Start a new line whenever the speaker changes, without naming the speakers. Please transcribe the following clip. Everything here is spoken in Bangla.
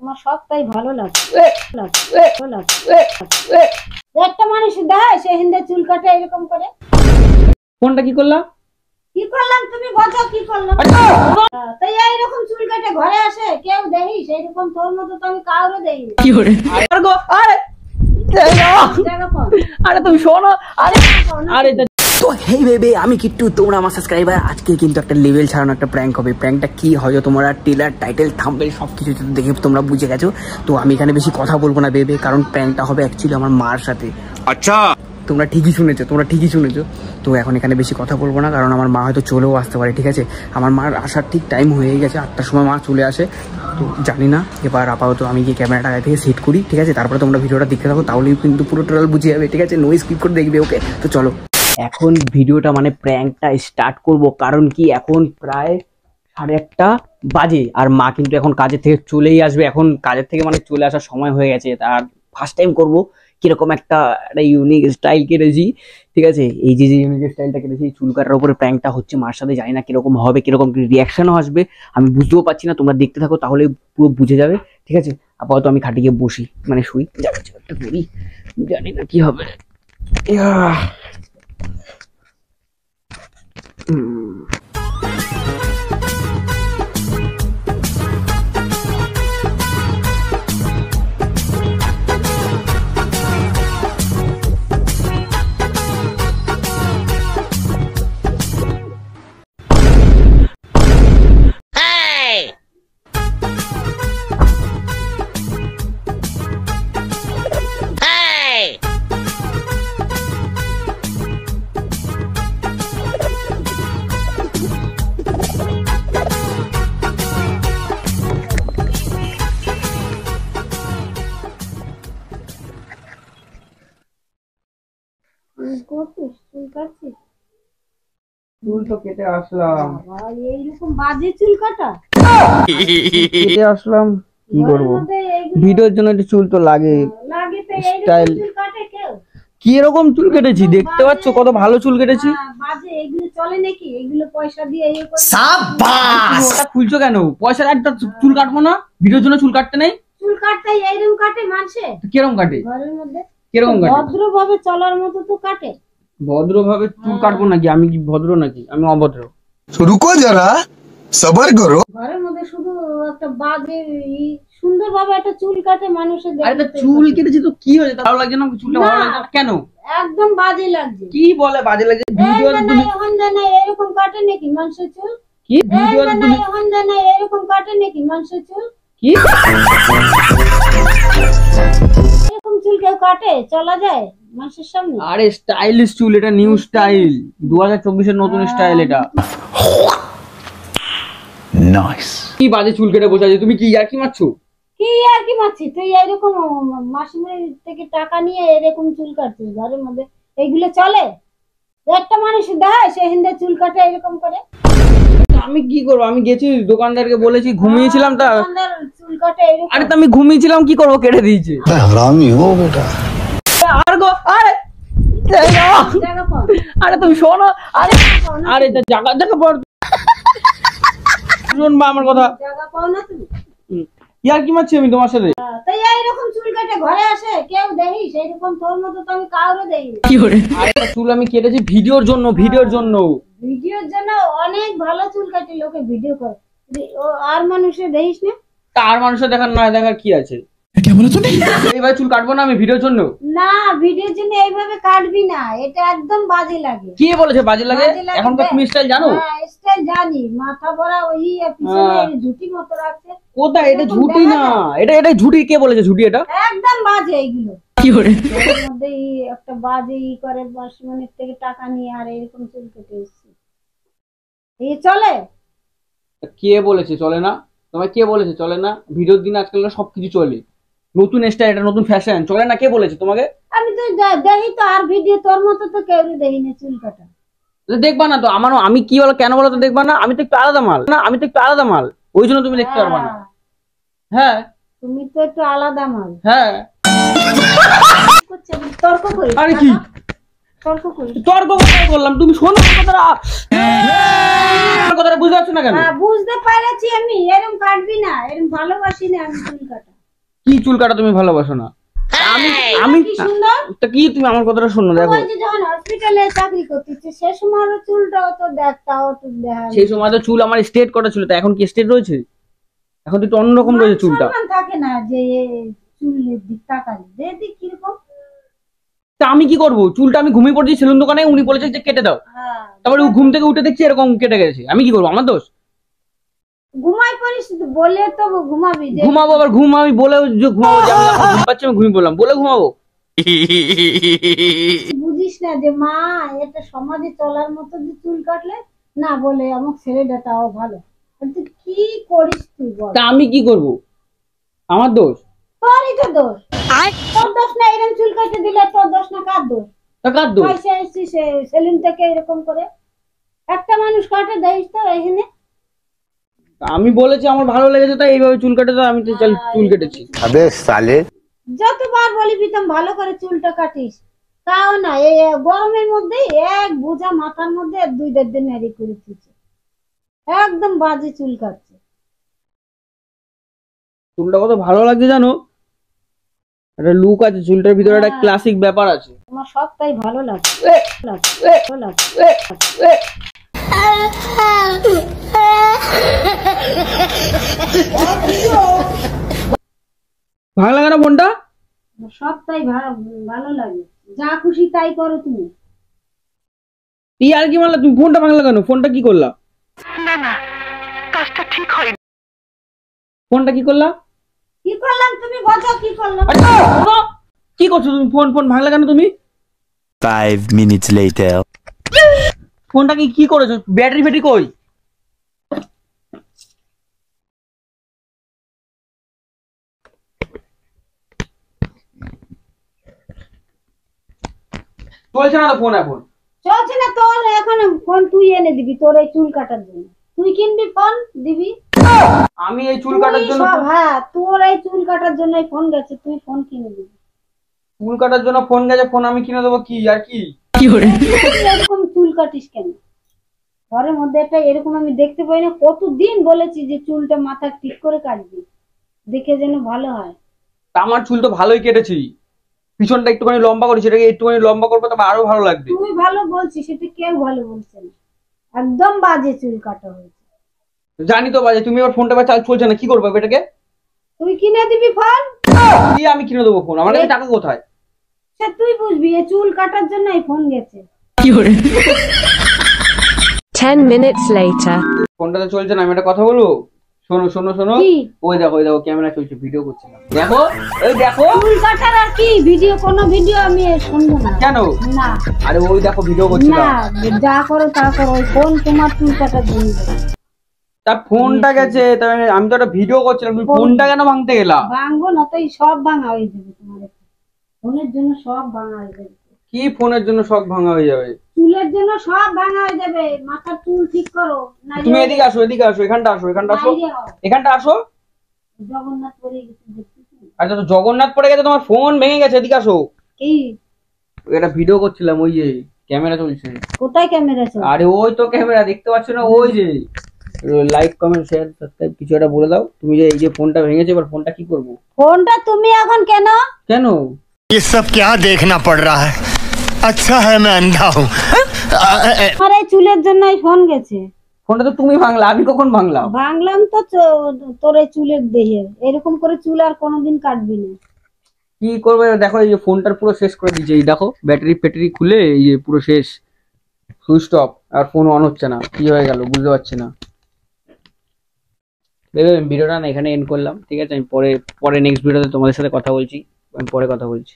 তোমার সবটাই ভালো লাগে। একটা মানুষ দেখায় সে হিন্দে চুল কাটে এরকম করে।
কোনটা কি করলাম?
কি করলাম তুমি বলো, কি করলাম? তাই এইরকম চুল কাটে ঘরে আসে কেউ দেখিস এরকম? তোর মতো তো আমি কাউরে দেখিনি।
কি করে? আরে তুমি শোনো। আরে তো হেই বেবে, আমি কিট্টু, তোমরা আমার সাবস্ক্রাইবার। আজকে কিন্তু একটা লেভেল ছাড়ানো একটা প্র্যাঙ্ক হবে। প্র্যাঙ্কটা কি হয়তো তোমরা টেলার, টাইটেল, থাম্বনেল সবকিছু দেখে তোমরা বুঝে গেছো। তো আমি এখানে বেশি কথা বলবো না বেবে, কারণ প্র্যাঙ্কটা হবে অ্যাকচুয়ালি আমার মার সাথে। আচ্ছা, তোমরা ঠিকই শুনেছো। তো এখন এখানে বেশি কথা বলবো না, কারণ আমার মা হয়তো চলেও আসতে পারে। ঠিক আছে, আমার মার আসার ঠিক টাইম হয়ে গেছে, 8টার সময় মা চলে আসে। তো জানি না, এবার আপাতত আমি গিয়ে ক্যামেরাটা আগে থেকে সেট করি। ঠিক আছে, তারপরে তোমরা ভিডিওটা দেখতে থাকো, তাহলেই কিন্তু পুরো টোটাল বুঝে যাবে। ঠিক আছে, নো স্কিপ করে দেখবে। ওকে, তো চলো এখন ভিডিওটা মানে প্র্যাঙ্কটা স্টার্ট করব। কারণ কি, এখন প্রায় 1:30 বাজে, আর মা কিন্তু এখন কাজের থেকে চলেই আসবে। এখন কাজের থেকে মানে চলে আসার সময় হয়ে গেছে। তার ফার্স্ট টাইম করবো কিরকম একটা ইউনিক স্টাইল কেটেছি। ঠিক আছে, এই যে ইউনিক স্টাইলটা কেটেছি, চুল কাটার উপরে প্র্যাঙ্কটা হচ্ছে মার সাথে। জানি না কিরকম হবে, কিরকম রিয়াকশনও আসবে, আমি বুঝতেও পারছি না। তোমরা দেখতে থাকো, তাহলে পুরো বুঝে যাবে। ঠিক আছে, আপাতত আমি খাটিয়ে বসি, মানে শুই, যা কিছু একটা করি, জানি না কি হবে। চুল তো কেটে আসলাম,
এইরকম বাজে চুল কাটা
কেটে আসলাম, কি করবো? ভিডিওর জন্য একটু চুল তো লাগে, স্টাইল। কি এরকম চুল কেটেছি দেখতে পাচ্ছ, কত ভালো চুল কেটেছি।
বাজে এগুলো চলে নাকি? এগুলো পয়সা দিয়ে
সাবাস। ওটা খুলছো কেন? পয়সা একটা চুল কাটবো না? ভিডিওর জন্য চুল কাটতে নেই?
চুল কাটতে এইরকম কাটে মানুষে?
কিরকম কাটে?
ঘরের মধ্যে
কিরকম কাটে?
ভদ্রভাবে চলার মতো তো কাটে।
ভদ্রভাবে চুল কাটবো নাকি? আমি কি ভদ্র নাকি? আমি অভদ্র?
রুকো যারা, সবার করো।
ঘরের মধ্যে শুধু একটা বাজে সুন্দরভাবে একটা চুল কাটে মানুষের।
আরে চুল কেটেছি তো কি হয়েছে? ভালো লাগছে না? চুলটা ভালো লাগছে না কেন?
একদম বাজে লাগছে।
কি বলে বাজে লাগছে? ভিডিও
এরকম কাটে নাকি মানুষের চুল?
কি ভিডিও
এরকম কাটে নাকি মানুষের চুল?
কি
এরকম চুল কেউ কাটে? চলা যায় মানুষের সামনে?
আরে স্টাইলিশ চুল, এটা নিউ স্টাইল, 2024 এর নতুন স্টাইল এটা। নাইস। কি বাজে চুল কেটে বসে আছিস তুমি? কি আর কি মারছো?
কি আর কি মারছি? তুই এরকম মাসিমের থেকে টাকা নিয়ে এরকম চুল কাটছিস ঘরের মধ্যে? এইগুলো চলে? একটা মানুষ দেখায় সে হিন্দে চুল কাটে এরকম করে।
আমি কি করবো? আমি গেছি দোকানদারকে বলেছি, ঘুমিয়েছিলাম তা।
চুল কাটে এরকম?
আরে তো আমি ঘুমিয়েছিলাম, কি করবো? কেটে দিয়েছে।
হারামি হো বেটা।
আর গো, আরে আরে তুমি শোনো। আরে জায়গা পর শুনবা আমার কথা।
জায়গা পাও না তুমি?
ইয়ার কি মারছি আমি তোমার সাথে?
তাই এইরকম চুল কাটে ঘরে আসে কেউ দেখিস এরকম? তোর মতো তো আমি কাউরে দেখিনি।
কি করে? আরে চুল আমি কেটেছি ভিডিওর জন্য। ভিডিওর জন্য
অনেক ভালো চুল কাটে লোকে ভিডিও করে, আর মানুষের দেখিস না?
তার মানুষের দেখার না দেখার কি আছে? এইভাবে চুল কাটবো না আমি ভিডিওর জন্য।
না, ভিডিওর জন্য এইভাবে কাটবি না, এটা একদম বাজে লাগে।
কে বলেছে বাজে লাগে? এখন তো তুমি স্টাইল জানো।
হ্যাঁ, স্টাইল জানি। মাথা ভরা ওই পিছনে ঝুটি মতো রাখছে।
কোথায়? এটা ঝুটি না, এটা ঝুটি। কে বলেছে ঝুটি? এটা
একদম বাজে। এইগুলো
কি করে?
এর মধ্যে একটা বাজে করে মাসিমনির থেকে টাকা নিয়ে আর এরকম চুল কেটে এসেছে। এই চলে?
কে বলেছে চলে না? তোমায় কে বলেছে চলে না? ভিডিওর দিন আজকাল সবকিছু চলে, নতুন স্টাইল, এটা নতুন ফ্যাশন। চলে না? কে বলেছে তোমাকে?
আমি তো দেখি তো, আর ভিডিও তোর মতো তো কেউ দেখি না চুল কাটা।
দেখবা না তো আমারও? আমি কি বলো, কেন বলো তো দেখবা না? আমি তো একটু আলাদা মাল না, আমি তো একটু আলাদা মাল, ওই জন্য তুমি দেখতে পারবা না। হ্যাঁ,
তুমি তো একটু আলাদা মাল।
হ্যাঁ।
তর্ক করি?
আরে কি
তর্ক করি?
তর্ক কোথায় করলাম? তুমি শোনো কথাটা, কথাটা বুঝতে পারছো না কেন?
বুঝতে পেরেছি আমি, এরকম কাটবি না, এরকম ভালোবাসি না আমি চুল কাটা।
কি চুল কাটা তুমি ভালোবাসো না? আমি
কি সুন্দর।
তা কি তুমি আমার কথাটা শোনো, দেখো
ওই যে যখন হসপিটালে চাকরি করতেছে সে সময় ওর চুলটাও তো দেখতাও তো দেখা।
সেই সময় তো চুল আমার স্ট্রেট করা ছিল, তা এখন কি স্ট্রেট রয়েছে? এখন তো একটু অন্যরকম রয়েছে চুলটা।
সম্মান থাকে না যে চুলের দিক তাকালে, দিক কিরকম।
তা আমি কি করবো? চুলটা আমি ঘুমিয়ে পড়ছি সেলুন দোকানে, উনি বলেছে যে কেটে দাও, তারপরে ঘুম থেকে উঠে দেখছি এরকম কেটে গেছে। আমি কি করবো? আমার দোষ?
ঘুমাই পড়িস বলে তো ঘুমাবি।
ঘুমাবো আবার আমি বলেও যে ঘুমাবো, যে আমি ঘুম পাচ্ছি আমি ঘুমিয়ে পড়লাম বলে ঘুমাবো?
বুঝিস না যে মা এটা সমাজে চলার মতো যে চুল কাটলে না বলে আমার ছেলেটা তাও ভালো। তুই কি করিস তুই বল?
তা আমি কি করবো? আমার দোষ?
তোরই তো দোষ। তোর দোষ না, এরকম চুল কাটে দিলে তোর দোষ না, কার দোষ?
তা কার দোষ?
পয়সা এসেছিস সেলুন থেকে এরকম করে একটা মানুষ কাটে দেখিস তো এখানে।
আমি বলেছি আমার ভালো লেগেছে তাই এইভাবে চুল কাটে দাও, আমি তো চুল কেটেছি।
अबे साले
যতবার বলি প্রীতম ভালো করে চুলটা কাটিস, তাও না এই গরমের মধ্যে এক বোঝা মাথার মধ্যে 2-4 দিন নেড়ি করে দিচ্ছে, একদম বাজে চুল কাটছে।
চুলটা কত ভালো লাগছে জানো? একটা লুক আছে চুলটার ভিতরে, একটা ক্লাসিক ব্যাপার আছে।
আমার সবটাই ভালো লাগে।
ভালো লাগে না ফোনটা?
আমার সবটাই ভালো লাগে, যা খুশি তাই করো তুমি।
এই আর কি মারলা তুমি? ফোনটা ভাঙলা কেন? ফোনটা কি করলা? ফোনটা কি করলা?
কি করলাম তুমি বলো, কি করলাম?
আচ্ছা, শোনো, কি করছো তুমি? ফোন ভাঙলা কেন তুমি?
5 minutes later.
ফোনটা কি করেছো? ব্যাটারি কই? চলছে না তো ফোন এখন?
চলছে না তোর এখন ফোন তুই এনে দিবি তোর এই চুল কাটার জন্য। তুই কিনবি ফোন দিবি।
আমি এই চুল কাটার জন্য?
হ্যাঁ, তোর এই চুল কাটার জন্য ফোন গেছে, তুই ফোন কিনে দিবি।
চুল কাটার জন্য ফোন গেছে, ফোন আমি কিনে দেবো? কি আর কি
এরকম চুল কাটিস কেন? ঘরের মধ্যে একটা এরকম আমি দেখতে পাই না, কতদিন বলেছি যে চুলটা মাথা ঠিক করে কাটবি, দেখে যেন ভালো হয়।
তা আমার চুল তো ভালোই কেটেছি, পিছনটা একটুখানি লম্বা করেছি, এটাকে একটুখানি লম্বা করবো তবে আরো ভালো লাগবে।
তুই ভালো বলছিস, সেটা কেউ ভালো বলছে না, একদম বাজে চুল কাটা হয়েছে।
জানি তো বাজে, তুমি আবার ফোনটা চলছে না, কি করবো এটাকে?
তুই কিনে দিবি ফোন।
কি আমি কিনে দেবো ফোন? আমার কাছে টাকা কোথায়?
সে তুই বুঝবি, এই চুল কাটার জন্য এই ফোন গেছে।
10 minutes later.
ফোনটা তো চলছে না, আমি একটা কথা বলবো, শোনো। ওই দেখো ক্যামেরা চলছে, ভিডিও করছিলাম, দেখো ওই দেখো।
চুল কাটার আর কি ভিডিও? কোনো ভিডিও আমি শুনবো না।
কেন?
না,
আরে ওই দেখো ভিডিও করছিলাম।
না, যা করো তা করো, ওই ফোন তোমার চুল কাটার জন্য।
তা ফোনটা গেছে, তাই আমি তো একটা ভিডিও করছিলাম, তুমি ফোনটা কেন ভাঙতে গেলা?
ভাঙবো না তো, এই সব ভাঙা হয়ে যাবে তোমার ফোনের জন্য, সব ভাঙা হয়ে যাবে।
কি ফোনের জন্য সব ভাঙা হয়ে যাবে?
চুলের জন্য সব ভাঙা হয়ে যাবে, মাথার চুল ঠিক করো।
তুমি এদিকে আসো, এখানটা আসো। এখানটা আসো।
জগন্নাথ পরে গেছে দেখছিস?
আচ্ছা, তো জগন্নাথ পড়ে গেছে, তোমার ফোন ভেঙে গেছে, এদিকে আসো।
কি?
একটা ভিডিও করছিলাম, ওই যে ক্যামেরা চলছে।
কোথায় ক্যামেরা চলছে?
আরে ওই তো ক্যামেরা, দেখতে পাচ্ছ না? ওই যে লাইক কমেন্ট শেয়ার সাবস্ক্রাইব কিছু একটা বলে দাও। তুমি যে এই যে ফোনটা ভেঙেছে, এবার ফোনটা কি করবো?
ফোনটা তুমি এখন কেন?
ये सब क्या देखना पड़ रहा है? अच्छा है मैं अंधा हूँ।
আমার এই চুলের জন্য এই ফোন গেছে।
ফোনটা তো তুমি ভাঙলা, আমি কখন ভাঙলাম?
ভাঙলাম তো তোর এই চুলের দেহে এরকম করে চুল আর কোনোদিন কাটবি না।
কি করবে দেখো, এই যে ফোনটার পুরো শেষ করে দিয়েছে, এই দেখো ব্যাটারি খুলে এই যে পুরো শেষ, সুইচ অফ, আর ফোন অন হচ্ছে না। কি হয়ে গেল বুঝতে পারছি না। ভিডিওটা না এখানে এন্ড করলাম, ঠিক আছে? আমি পরে নেক্সট ভিডিওতে তোমাদের সাথে কথা বলছি, আমি পরে কথা বলছি।